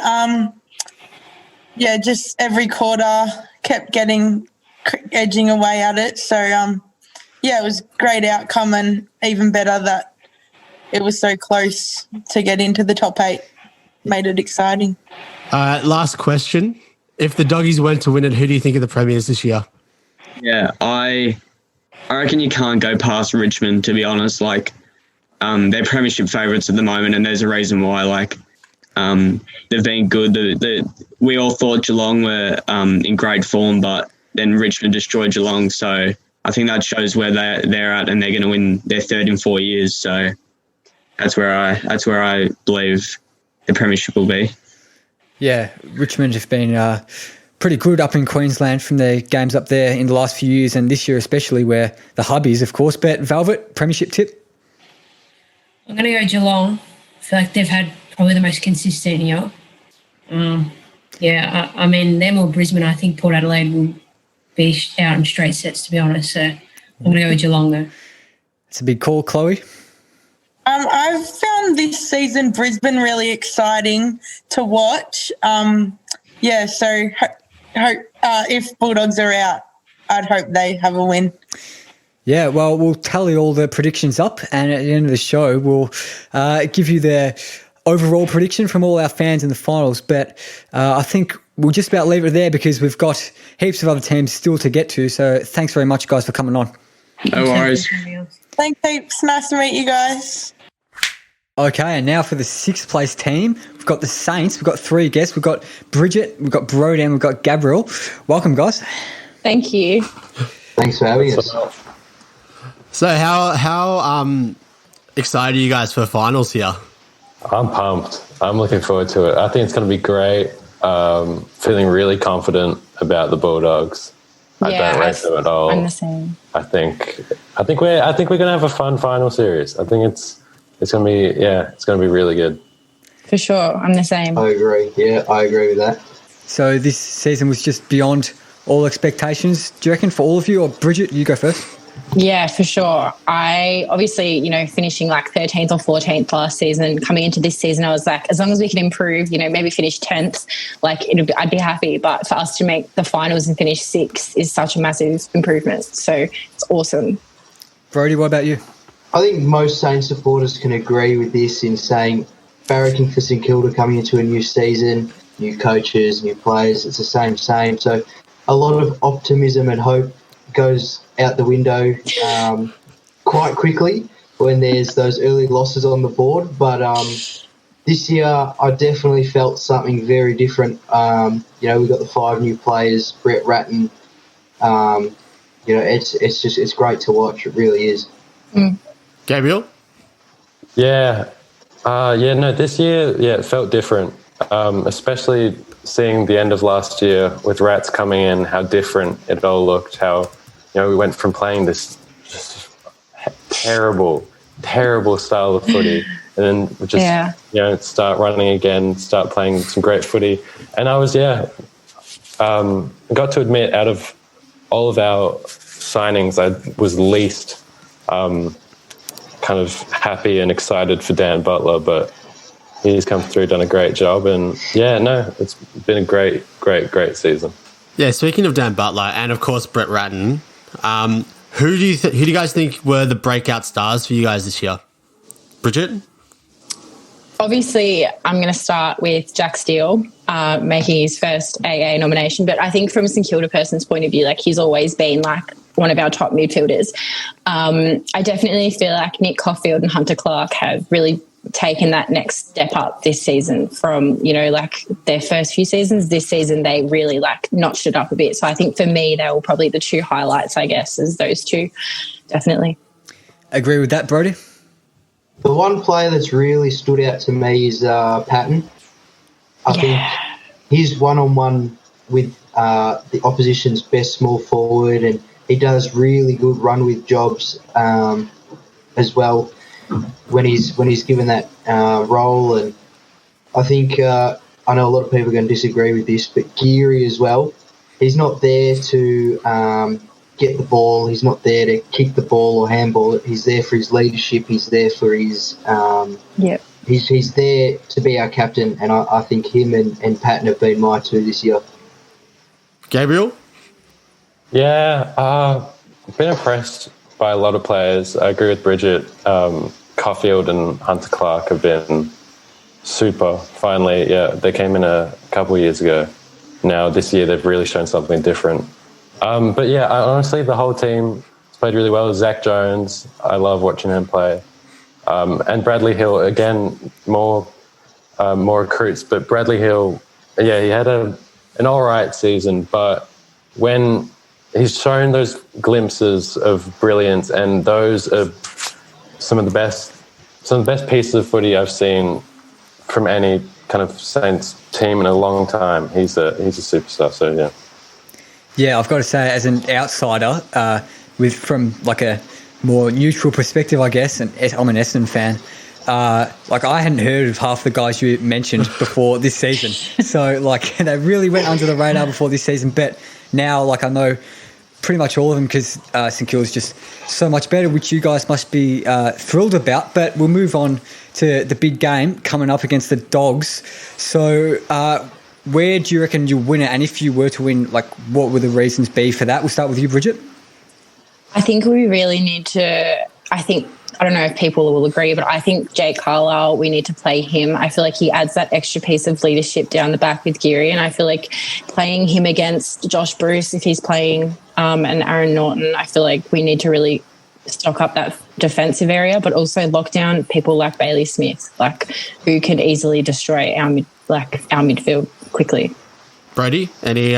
Just every quarter kept edging away at it. So, it was a great outcome and even better that it was so close to get into the top 8. Made it exciting. Last question. If the Doggies went to win it, who do you think are the premiers this year? Yeah, I I reckon you can't go past Richmond, to be honest. Like, they're premiership favourites at the moment, and there's a reason why. Like, they've been good. We all thought Geelong were in great form, but then Richmond destroyed Geelong. So I think that shows where they're at, and they're going to win their third in 4 years. So that's where I believe the premiership will be. Yeah, Richmond have been pretty good up in Queensland from their games up there in the last few years, and this year especially, where the hub is, of course. But Velvet, premiership tip? I'm going to go Geelong. I feel like they've had probably the most consistent year. I mean, them or Brisbane, I think Port Adelaide will be out in straight sets, to be honest. So I'm going to go with Geelong, though. It's a big call, Chloe. I've found this season Brisbane really exciting to watch. So hope if Bulldogs are out, I'd hope they have a win. Yeah, well, we'll tally all the predictions up, and at the end of the show, we'll give you the overall prediction from all our fans in the finals. But I think we'll just about leave it there because we've got heaps of other teams still to get to. So thanks very much, guys, for coming on. No worries. Thanks heaps. Nice to meet you guys. Okay, and now for the sixth place team, we've got the Saints. We've got three guests. We've got Bridget, we've got Brody, and we've got Gabriel. Welcome, guys. Thank you. Thanks for having us. So how excited are you guys for finals here? I'm pumped. I'm looking forward to it. I think it's going to be great. Feeling really confident about the Bulldogs. I don't rate them at all. I'm the same. I think we're going to have a fun final series. I think it's going to be really good. For sure. I'm the same. I agree. Yeah, I agree with that. So this season was just beyond all expectations, do you reckon, for all of you? Or Bridget, you go first. Yeah, for sure. I obviously, finishing like 13th or 14th last season, coming into this season, I was like, as long as we can improve, maybe finish 10th, I'd be happy. But for us to make the finals and finish 6th is such a massive improvement. So it's awesome. Brody, what about you? I think most Saints supporters can agree with this in saying barracking for St Kilda coming into a new season, new coaches, new players, it's the same. So a lot of optimism and hope goes out the window quite quickly when there's those early losses on the board. But this year I definitely felt something very different. We've got the 5 new players, Brett Ratton. It's great to watch. It really is. Gabriel? This year, it felt different, especially seeing the end of last year with Rats coming in, how different it all looked, how, we went from playing this just terrible style of footy and then just, start running again, start playing some great footy. And I was, got to admit, out of all of our signings, I was least kind of happy and excited for Dan Butler, but he's come through, done a great job, and it's been a great season. Yeah, speaking of Dan Butler and of course Brett Ratton, who do you guys think were the breakout stars for you guys this year? Bridget? Obviously, I'm going to start with Jack Steele making his first AA nomination, but I think from a St Kilda person's point of view, he's always been one of our top midfielders. I definitely feel like Nick Caulfield and Hunter Clark have really taken that next step up this season from, their first few seasons. This season, they really notched it up a bit. So I think for me, they were probably the 2 highlights, I guess, as those 2, definitely. Agree with that, Brody? The one player that's really stood out to me is Patton. I think he's one-on-one with the opposition's best small forward, and he does really good run-with jobs as well when he's given that role. And I think I know a lot of people are going to disagree with this, but Geary as well. He's not there to get the ball. He's not there to kick the ball or handball it. He's there for his leadership. He's there for his he's there to be our captain, and I think him and Patton have been my 2 this year. Gabriel? Yeah, I've been impressed by a lot of players. I agree with Bridget. Caulfield and Hunter Clark have been super. Finally, they came in a couple of years ago. Now this year they've really shown something different. Honestly, the whole team, played really well. Zach Jones, I love watching him play. And Bradley Hill, again, more recruits. But Bradley Hill, yeah, he had an all right season. But when he's shown those glimpses of brilliance, and those are some of the best pieces of footy I've seen from any kind of Saints team in a long time. He's a superstar. So yeah. Yeah, I've got to say, as an outsider, from like a more neutral perspective, I guess, and I'm an Essendon fan. Like, I hadn't heard of half the guys you mentioned before this season. So like, they really went under the radar before this season. But now, like, I know pretty much all of them because St Kilda's just so much better, which you guys must be thrilled about. But we'll move on to the big game coming up against the Dogs. So where do you reckon you'll win it? And if you were to win, like, what would the reasons be for that? We'll start with you, Bridget. I think we really need to, I don't know if people will agree, but I think Jake Carlisle, we need to play him. I feel like he adds that extra piece of leadership down the back with Geary, and I feel like playing him against Josh Bruce, if he's playing, and Aaron Norton, I feel like we need to really stock up that defensive area, but also lock down people like Bailey Smith, like, who could easily destroy our midfield quickly. Brody, any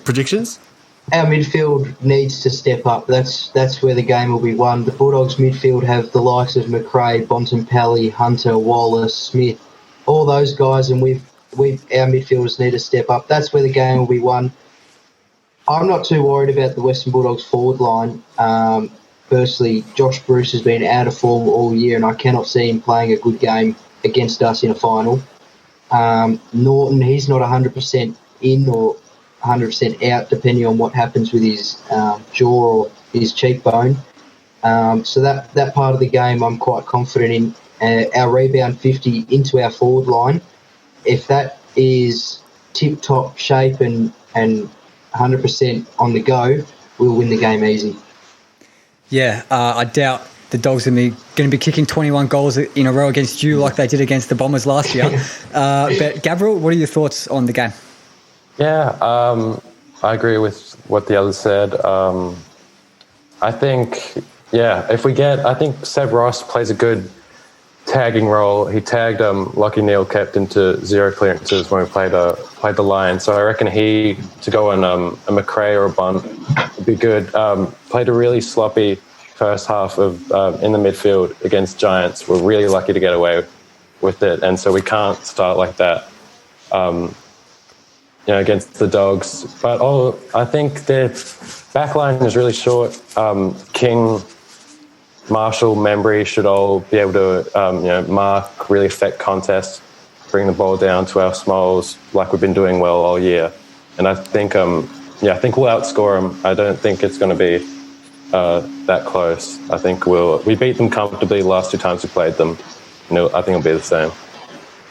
predictions? Our midfield needs to step up. That's where the game will be won. The Bulldogs midfield have the likes of McRae, Bontempelli, Hunter, Wallace, Smith, all those guys, and our midfielders need to step up. That's where the game will be won. I'm not too worried about the Western Bulldogs forward line. Firstly, Josh Bruce has been out of form all year, and I cannot see him playing a good game against us in a final. Norton, he's not 100% in or 100% out, depending on what happens with his jaw or his cheekbone. So that part of the game I'm quite confident in. Our rebound 50 into our forward line, if that is tip-top shape and 100% on the go, we'll win the game easy. Yeah, I doubt the Dogs are going to be kicking 21 goals in a row against you like they did against the Bombers last year. But Gabriel, what are your thoughts on the game? Yeah, I agree with what the others said. I think, I think Seb Ross plays a good tagging role. He tagged Lockie Neal, kept into 0 clearances when we played the Lions. So I reckon he to go on a McRae or a Bunt would be good. Played a really sloppy first half of in the midfield against Giants. We're really lucky to get away with it, and so we can't start like that. Against the Dogs. But I think their backline is really short. King, Marshall, Membry should all be able to, mark, really affect contests, bring the ball down to our smalls like we've been doing well all year. And I think, I think we'll outscore them. I don't think it's going to be that close. I think we beat them comfortably the last 2 times we played them. I think it'll be the same.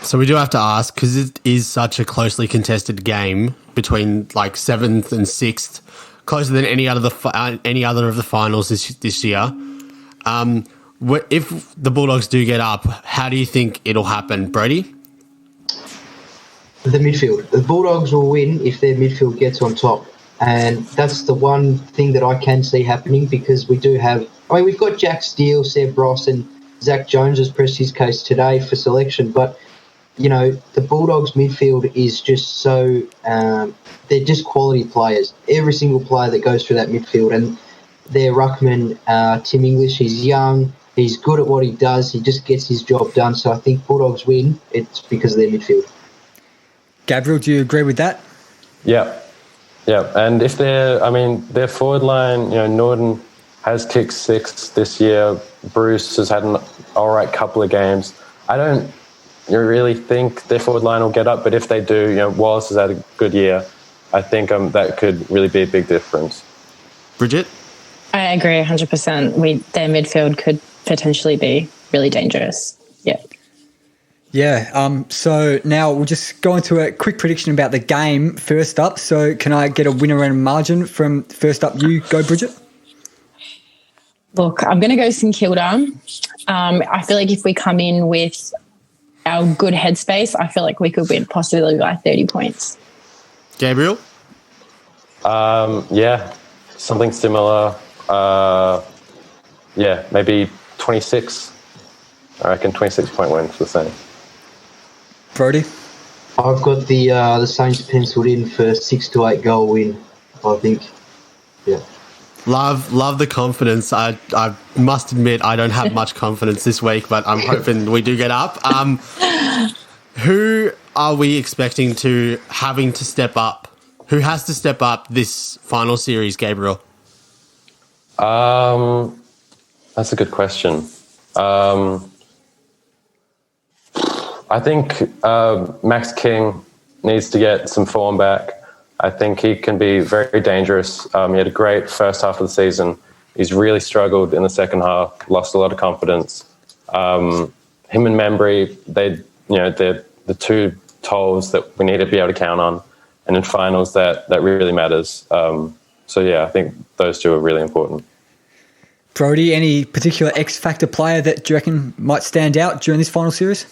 So we do have to ask, because it is such a closely contested game between like 7th and 6th, closer than any other of the finals this year. If the Bulldogs do get up, how do you think it'll happen, Brody? The midfield. The Bulldogs will win if their midfield gets on top. And that's the one thing that I can see happening, because we do have... we've got Jack Steele, Seb Ross and Zach Jones has pressed his case today for selection, but the Bulldogs midfield is just so, they're just quality players. Every single player that goes through that midfield, and their ruckman, Tim English, he's young, he's good at what he does, he just gets his job done. So I think Bulldogs win, it's because of their midfield. Gabriel, do you agree with that? Yeah. And if their forward line, Norton has kicked 6 this year, Bruce has had an all right couple of games. I don't really think their forward line will get up, but if they do, Wallace has had a good year. I think that could really be a big difference. Bridget? I agree 100%. Their midfield could potentially be really dangerous. Yeah. Yeah. So now we'll just go into a quick prediction about the game first up. So can I get a winner and a margin from first up? You go, Bridget. Look, I'm going to go St Kilda. I feel like if we come in with our good headspace, I feel like we could win possibly by 30 points. Gabriel? Something similar. Maybe 26. I reckon 26-point win for the Saints. Brody? I've got the Saints penciled in for 6 to 8 goal win, I think. Yeah. Love the confidence. I must admit I don't have much confidence this week, but I'm hoping we do get up. Who are we expecting to having to step up? Who has to step up this final series, Gabriel? That's a good question. I think Max King needs to get some form back. I think he can be very dangerous. He had a great first half of the season. He's really struggled in the second half, lost a lot of confidence. Him and Membry, they're the two tolls that we need to be able to count on. And in finals, that really matters. I think those two are really important. Brody, any particular X-factor player that you reckon might stand out during this final series?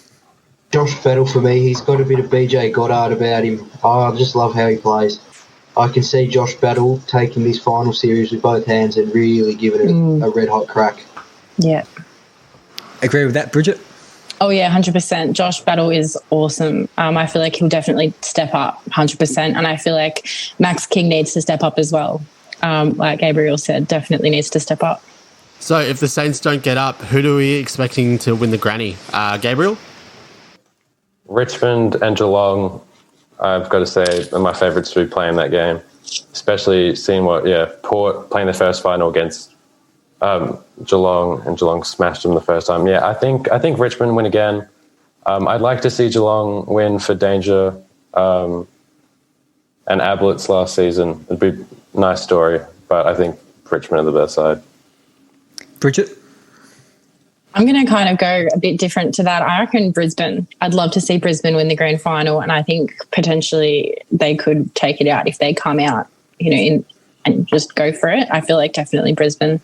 Josh Battle for me. He's got a bit of BJ Goddard about him. I just love how he plays. I can see Josh Battle taking this final series with both hands and really giving it a red-hot crack. Yeah. Agree with that, Bridget? Oh, yeah, 100%. Josh Battle is awesome. I feel like he'll definitely step up 100%. And I feel like Max King needs to step up as well. Like Gabriel said, definitely needs to step up. So if the Saints don't get up, who do we expecting to win the granny? Gabriel? Richmond and Geelong, I've got to say, are my favourites to be playing that game, especially seeing Port playing the first final against Geelong, and Geelong smashed them the first time. Yeah, I think Richmond win again. I'd like to see Geelong win for Danger and Ablett's last season. It'd be a nice story, but I think Richmond are the best side. Bridget? I'm going to kind of go a bit different to that. I reckon Brisbane. I'd love to see Brisbane win the grand final, and I think potentially they could take it out if they come out, and just go for it. I feel like definitely Brisbane.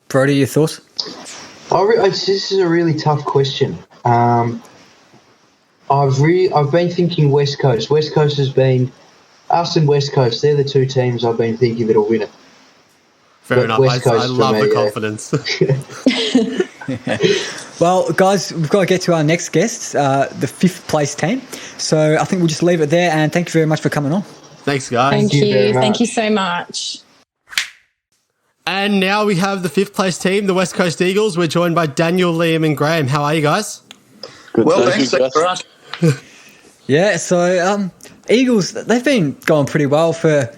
Brody, your thoughts? This is a really tough question. I've been thinking West Coast. West Coast has been us and West Coast. They're the two teams I've been thinking that'll win it. Fair enough. I love the confidence. Well, guys, we've got to get to our next guest, the fifth place team. So I think we'll just leave it there, and thank you very much for coming on. Thanks, guys. Thank you. Thank you so much. And now we have the fifth place team, the West Coast Eagles. We're joined by Daniel, Liam and Graham. How are you guys? Good. Well, thanks for us. Yeah, so Eagles, they've been going pretty well for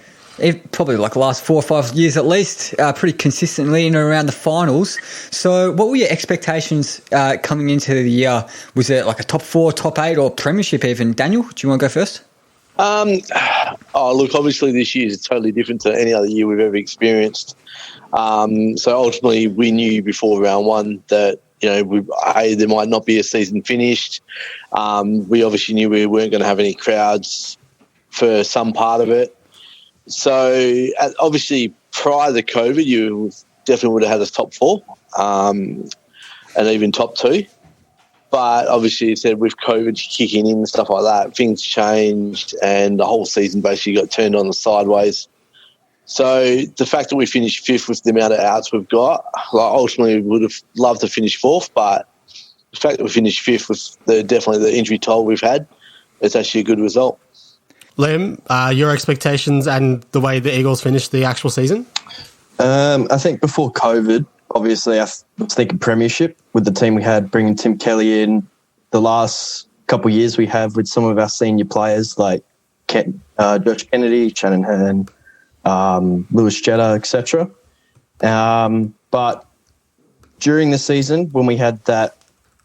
probably like the last 4 or 5 years at least, pretty consistently in and around the finals. So what were your expectations coming into the year? Was it like a top 4, top 8 or Premiership even? Daniel, do you want to go first? Look, obviously this year is totally different to any other year we've ever experienced. So ultimately we knew before round one that, there might not be a season finished. We obviously knew we weren't going to have any crowds for some part of it. So obviously prior to COVID, you definitely would have had a top 4 and even top 2. But obviously, you said with COVID kicking in and stuff like that, things changed and the whole season basically got turned on the sideways. So the fact that we finished 5th with the amount of outs we've got, ultimately we would have loved to finish 4th, but the fact that we finished 5th with definitely the injury toll we've had, it's actually a good result. Liam, your expectations and the way the Eagles finished the actual season? I think before COVID, obviously I was thinking Premiership with the team we had, bringing Tim Kelly in. The last couple of years we have with some of our senior players like Josh Kennedy, Shannon Hearn, Lewis Jetta, etc. But during the season when we had that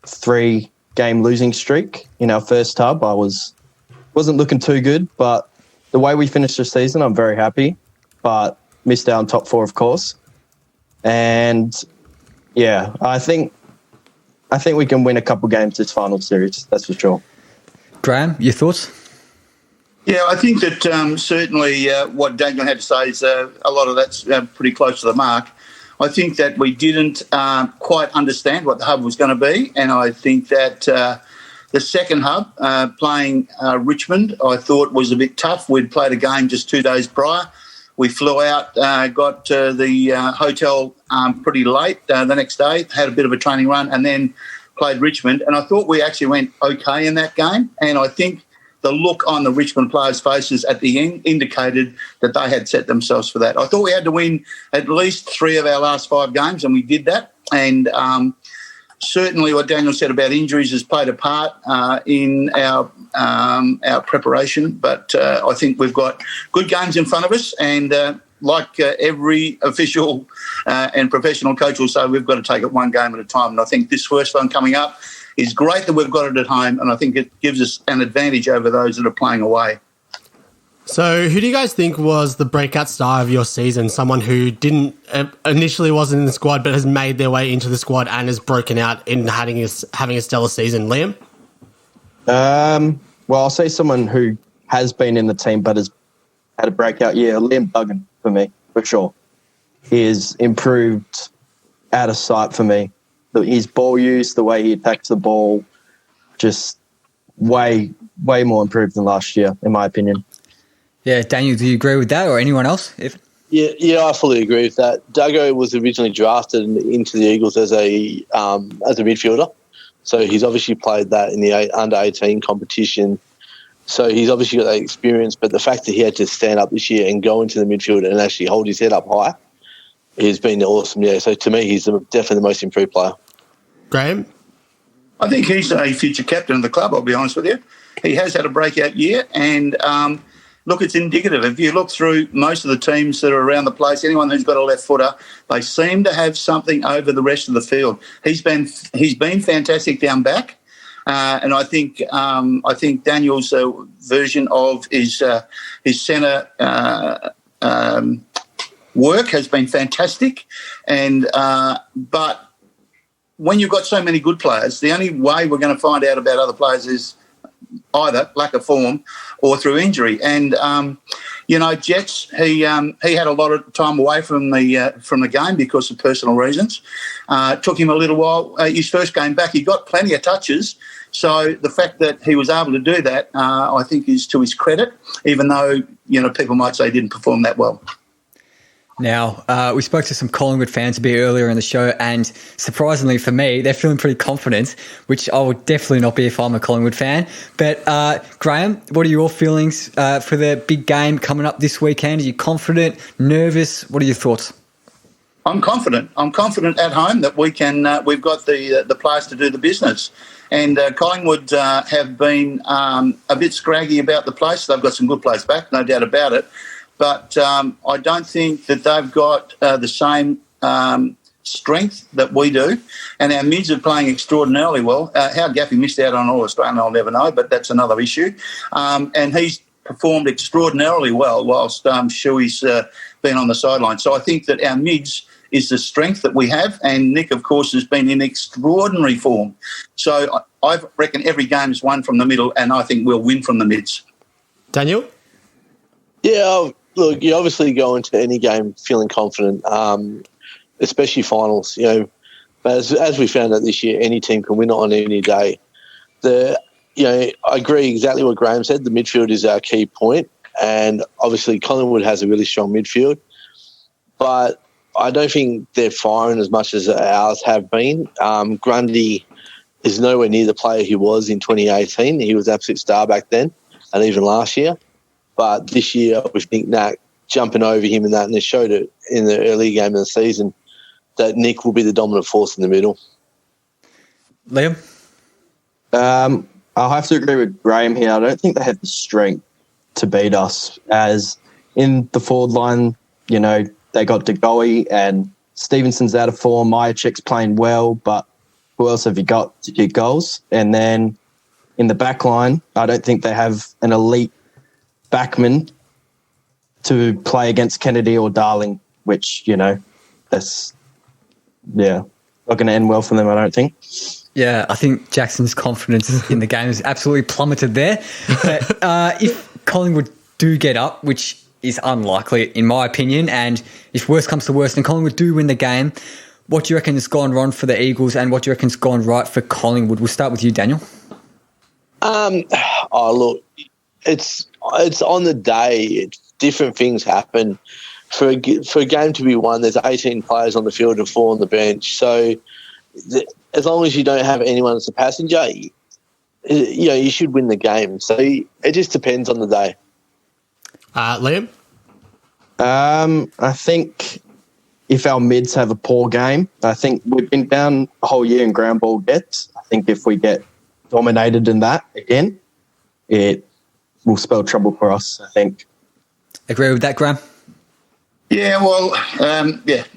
3-game losing streak in our first hub, I wasn't looking too good, but the way we finished the season, I'm very happy, but missed out on top 4, of course. And yeah, I think we can win a couple games this final series, that's for sure. Graham, your thoughts? Yeah, I think that certainly what Daniel had to say is a lot of that's pretty close to the mark. I think that we didn't quite understand what the hub was going to be, and I think that the second hub, playing Richmond, I thought was a bit tough. We'd played a game just 2 days prior. We flew out, got to the hotel pretty late the next day, had a bit of a training run, and then played Richmond. And I thought we actually went okay in that game. And I think the look on the Richmond players' faces at the end indicated that they had set themselves for that. I thought we had to win at least 3 of our last 5 games, and we did that. And certainly what Daniel said about injuries has played a part in our preparation. But I think we've got good games in front of us, and like every official and professional coach will say, we've got to take it one game at a time. And I think this first one coming up is great that we've got it at home, and I think it gives us an advantage over those that are playing away. So who do you guys think was the breakout star of your season? Someone who didn't initially wasn't in the squad but has made their way into the squad and has broken out in having a stellar season. Liam? Well, I'll say someone who has been in the team but has had a breakout year. Liam Duggan, for me, for sure. He has improved out of sight for me. His ball use, the way he attacks the ball, just way more improved than last year, in my opinion. Yeah, Daniel, do you agree with that, or anyone else? Yeah, I fully agree with that. Duggo was originally drafted into the Eagles as a midfielder, so he's obviously played that in the under-18 competition. So he's obviously got that experience, but the fact that he had to stand up this year and go into the midfield and actually hold his head up high has been awesome. Yeah, so to me, he's definitely the most improved player. Graham? I think he's a future captain of the club, I'll be honest with you. He has had a breakout year, and look, it's indicative. If you look through most of the teams that are around the place, anyone who's got a left footer, they seem to have something over the rest of the field. He's been fantastic down back, and I think Daniel's version of his centre work has been fantastic, and but when you've got so many good players, the only way we're going to find out about other players is either lack of form or through injury. And Jets, he had a lot of time away from the game because of personal reasons. Took him a little while. His first game back, he got plenty of touches. So the fact that he was able to do that, I think, is to his credit, even though people might say he didn't perform that well. Now, we spoke to some Collingwood fans a bit earlier in the show, and surprisingly for me, they're feeling pretty confident, which I would definitely not be if I'm a Collingwood fan. But Graham, what are your feelings for the big game coming up this weekend? Are you confident, nervous? What are your thoughts? I'm confident. I'm confident at home that we can. We've got the players to do the business. And Collingwood have been a bit scraggy about the place. They've got some good players back, no doubt about it. But I don't think that they've got the same strength that we do. And our mids are playing extraordinarily well. How Gaffey missed out on All-Australian, I'll never know, but that's another issue. And he's performed extraordinarily well whilst Shuey's been on the sideline. So I think that our mids is the strength that we have. And Nick, of course, has been in extraordinary form. So I reckon every game is won from the middle, and I think we'll win from the mids. Daniel? Yeah, look, you obviously go into any game feeling confident, especially finals. But as we found out this year, any team can win it on any day. I agree exactly what Graham said. The midfield is our key point, and obviously Collingwood has a really strong midfield, but I don't think they're firing as much as ours have been. Grundy is nowhere near the player he was in 2018. He was an absolute star back then, and even last year. But this year, with Nick Nat jumping over him and it showed it in the early game of the season that Nick will be the dominant force in the middle. Liam? I'll have to agree with Graham here. I don't think they have the strength to beat us, as in the forward line, they got DeGoey and Stevenson's out of form. Myercheck's playing well, but who else have you got to get goals? And then in the back line, I don't think they have an elite backman to play against Kennedy or Darling, which, that's, not going to end well for them, I don't think. Yeah, I think Jackson's confidence in the game is absolutely plummeted there. But if Collingwood do get up, which is unlikely in my opinion, and if worse comes to worse and Collingwood do win the game, what do you reckon has gone wrong for the Eagles and what do you reckon has gone right for Collingwood? We'll start with you, Daniel. Look, it's on the day. Different things happen. for a game to be won, there's 18 players on the field and 4 on the bench. So as long as you don't have anyone as a passenger, you should win the game. So it just depends on the day. Liam? I think if our mids have a poor game, I think we've been down a whole year in ground ball gets. I think if we get dominated in that again, it will spell trouble for us, I think. Agree with that, Graham? Yeah, well,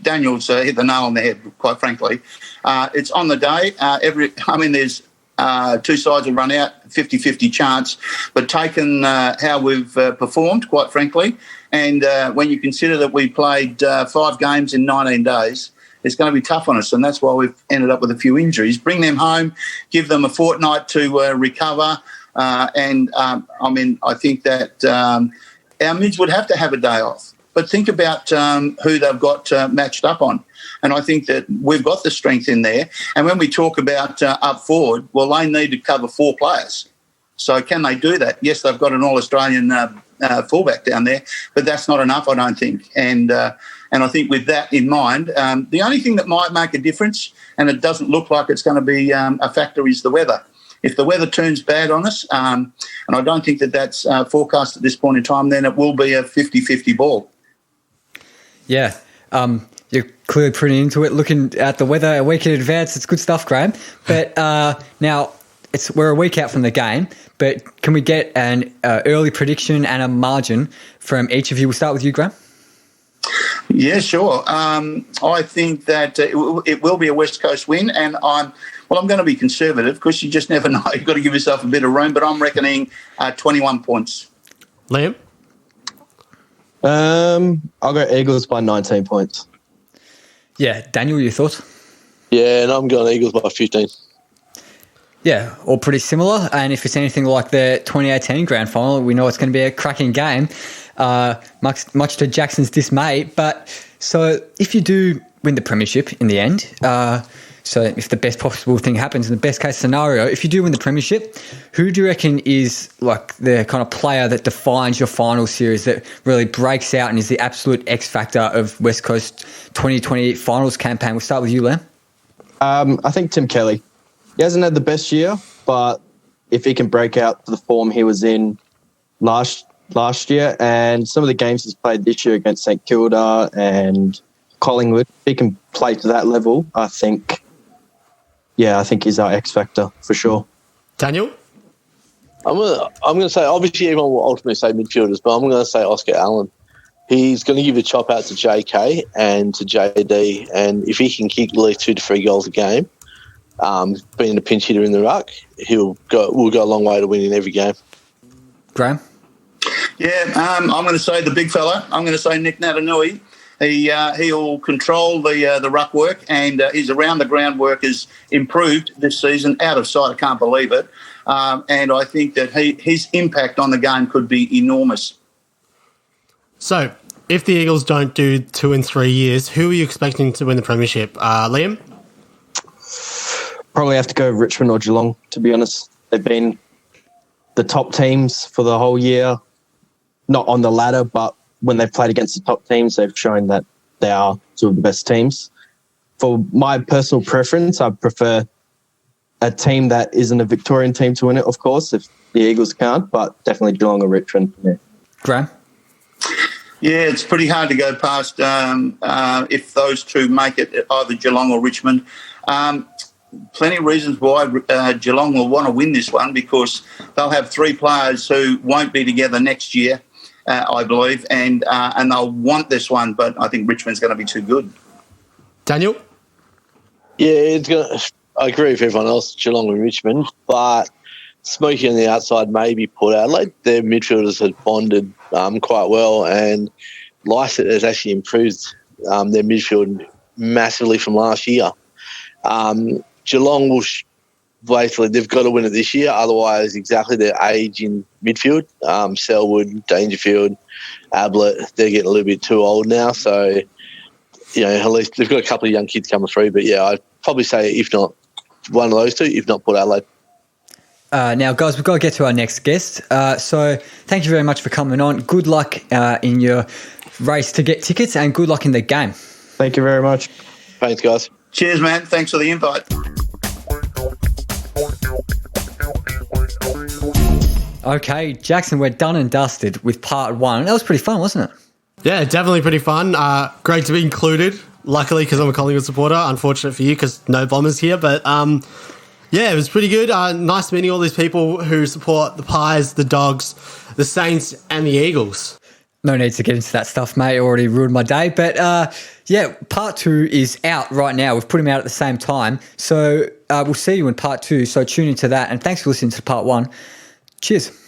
Daniel's hit the nail on the head, quite frankly. It's on the day. There's 2 sides will run out, 50-50 chance, but taken how we've performed, quite frankly, and when you consider that we played 5 games in 19 days, it's going to be tough on us, and that's why we've ended up with a few injuries. Bring them home, give them a fortnight to recover, I think that our mids would have to have a day off. But think about who they've got matched up on. And I think that we've got the strength in there. And when we talk about up forward, well, they need to cover 4 players. So can they do that? Yes, they've got an All-Australian fullback down there, but that's not enough, I don't think. And I think with that in mind, the only thing that might make a difference, and it doesn't look like it's going to be a factor, is the weather. If the weather turns bad on us, and I don't think that that's forecast at this point in time, then it will be a 50-50 ball. Yeah. You're clearly pretty into it. Looking at the weather a week in advance, it's good stuff, Graham. But now we're a week out from the game, but can we get an early prediction and a margin from each of you? We'll start with you, Graham. Yeah, sure. I think that it will be a West Coast win, and I'm going to be conservative because you just never know. You've got to give yourself a bit of room, but I'm reckoning 21 points. Liam? I'll go Eagles by 19 points. Yeah, Daniel, your thoughts? Yeah, and I'm going Eagles by 15. Yeah, all pretty similar. And if it's anything like the 2018 grand final, we know it's going to be a cracking game, much to Jackson's dismay. But so if you do win the premiership in the end, so if the best possible thing happens in the best case scenario, if you do win the premiership, who do you reckon is like the kind of player that defines your final series, that really breaks out and is the absolute X factor of West Coast 2020 finals campaign? We'll start with you, Lam. I think Tim Kelly. He hasn't had the best year, but if he can break out to the form he was in last year and some of the games he's played this year against St Kilda and Collingwood, if he can play to that level, I think he's our X factor for sure. Daniel? I'm going to say, obviously everyone will ultimately say midfielders, but I'm going to say Oscar Allen. He's going to give a chop out to JK and to JD, and if he can kick at least 2 to 3 goals a game, being a pinch hitter in the ruck, we'll go a long way to winning every game. Graham? Yeah, I'm going to say the big fella. I'm going to say Nick Natanui. He'll control the ruck work, and his around the ground work has improved this season. Out of sight, I can't believe it. And I think that his impact on the game could be enormous. So, if the Eagles don't do 2 in 3 years, who are you expecting to win the premiership? Liam? Probably have to go Richmond or Geelong, to be honest. They've been the top teams for the whole year. Not on the ladder, but when they've played against the top teams, they've shown that they are 2 of the best teams. For my personal preference, I prefer a team that isn't a Victorian team to win it, of course, if the Eagles can't, but definitely Geelong or Richmond. Yeah. Graham? Yeah, it's pretty hard to go past if those 2 make it, either Geelong or Richmond. Plenty of reasons why Geelong will want to win this one, because they'll have 3 players who won't be together next year, I believe, and they'll want this one, but I think Richmond's going to be too good. Daniel? Yeah, I agree with everyone else, Geelong and Richmond, but Smokey on the outside, maybe Port Adelaide. Their midfielders had bonded quite well, and Lycett has actually improved their midfield massively from last year. Geelong will basically, they've got to win it this year, otherwise exactly their age in midfield, Selwood, Dangerfield, Ablett, they're getting a little bit too old now, so at least they've got a couple of young kids coming through, but yeah, I'd probably say if not one of those 2, if not Port Adelaide. Now, guys, we've got to get to our next guest. So thank you very much for coming on. Good luck in your race to get tickets, and good luck in the game. Thank you very much. Thanks, guys. Cheers, man. Thanks for the invite. Okay, Jackson, we're done and dusted with part 1. That was pretty fun, wasn't it? Yeah, definitely pretty fun. Great to be included. Luckily, because I'm a Collingwood supporter. Unfortunate for you because no Bombers here. But yeah, it was pretty good. Nice meeting all these people who support the Pies, the Dogs, the Saints, and the Eagles. No need to get into that stuff, mate. Already ruined my day. But yeah, part 2 is out right now. We've put them out at the same time. So we'll see you in part 2. So tune into that. And thanks for listening to part 1. Cheers.